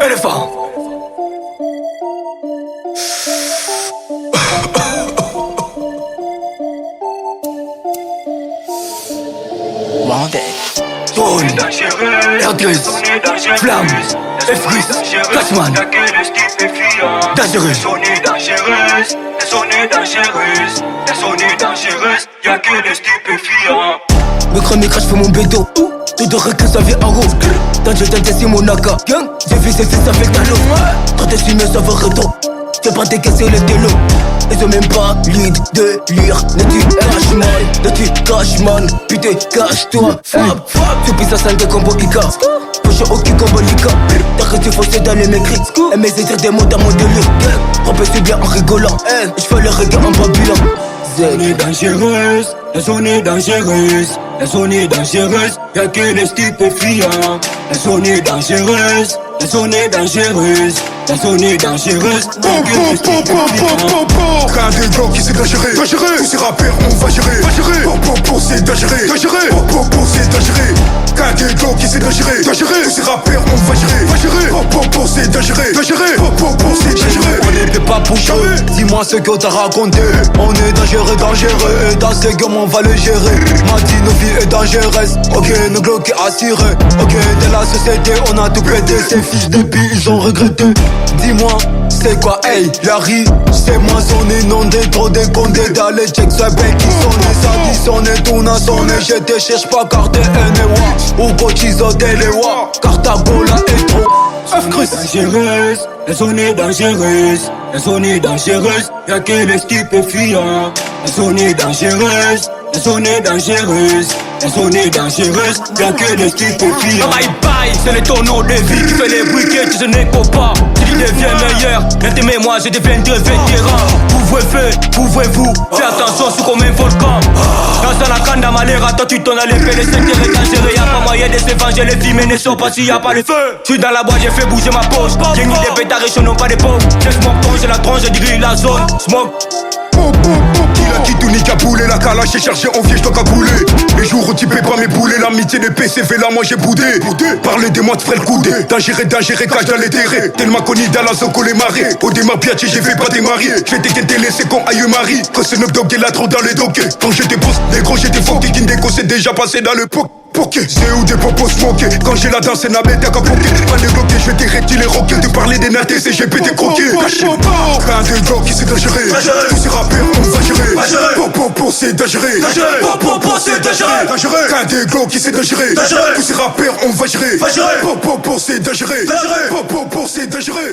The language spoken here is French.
Éléphant. Stone, Airgris, Flamme, Efris, Cashman, Dangereuse. Y'a que les stupéfiants. Me crame et crache, fais mon bédo. Tout de requin, ça vient en haut. Danger, c'est mon naka. J'ai vu ces fils avec ta l'eau. Quand t'es fumé, ça va retour. T'es pas décaissé le délo. Ils ont même pas lead de lire. Ne tu Cashman, putain, cache-toi. Fab, tu pisses à 5 de combo Ika. Poche au cul combo Lika. T'as resté faussé dans les mécrits. Et mes états des mots dans mon délire. Repêche bien en rigolant. J'fais le reggae en babulant. La zone est dangereuse, la zone est dangereuse, la zone est dangereuse, y'a que les stupéfiants. La zone est dangereuse, la zone est dangereuse, la zone est dangereuse, y'a que les stupéfiants. Qu'un des gars qui c'est dangereux, tous ces rappeurs on va gérer, c'est dangereux, c'est dangereux. Qu'un des gars qui c'est dangereux, tous ces rappeurs on va gérer, c'est dangereux, c'est dangereux. On n'était pas pour eux, dis-moi ce que t'as raconté. On est dangereux, et dans ce game on va le gérer. M'a dit nos vies est dangereuse, ok, nos glocks est assuré. Ok, de la société on a tout pété. Ces fiches de billes ils ont regretté. Dis-moi, c'est quoi, hey, Larry? C'est moi son inondé, trop décondé. Dans les checks, c'est bête qui sonne. Ça dit sonne, tout n'a sonné. Je te cherche pas car t'es un ou cotizo téléwa, car ta gola est trop. Dangereuse, la zone est dangereuse, la zone est dangereuse, y'a que les stupéfiants. La zone est dangereuse, la zone est dangereuse, la zone est dangereuse, y'a que les stupéfiants. Bye bye, c'est les tonneaux de vie qui fait les briquets, tu n'écho pas. Tu deviens meilleur, mais moi je deviendrai vétéran. Couvrez-feu, couvrez-vous, fais attention sous comme un volcan. Dans la canne malheur, toi tu tournes à l'épée, les secteurs est dangereux. Y'a pas moyen de se venger, les filles ne sont pas s'il y a pas le feu. J'suis dans la boîte, j'ai fait bouger ma poche. J'ai mis des pétards et non pas des pauvres. J'ai smoke ton, j'ai la tronche, j'ai grillé la zone. Smoke. Qui tout nique à bouler, la calache est chargée en vie, j'dois cabouler. Les jours où tu paies pas mes boulets, l'amitié des PCV là moi j'ai boudé. Parlez de moi, tu ferais le coudé. Dangereux, cache dans les terrés. Tellement connu dans la zone qu'on les marées. Au démarre piachi, j'ai fait pas démarrer. J'vais t'équenter laisser con aïe Marie. Quand ce neuf dog est là trop dans les dockets. Quand j'étais boss, les gros j'étais foqué. Kindeko c'est déjà passé dans le poke. C'est où des popos smoké. Quand j'ai la danse, c'est n'a bête à capoquer. Pas les bloqués, je vais t'érecter les roquets. Tu parlais des nattes, c'est j'ai pété croqué. Qu'un des gars qui c'est dangereux. Tous ces rappeurs, on va gérer. C'est dangereux. C'est dangereux. Qu'un des gars qui c'est dangereux. Tous ces rappeurs, on va gérer. C'est dangereux. C'est dangereux.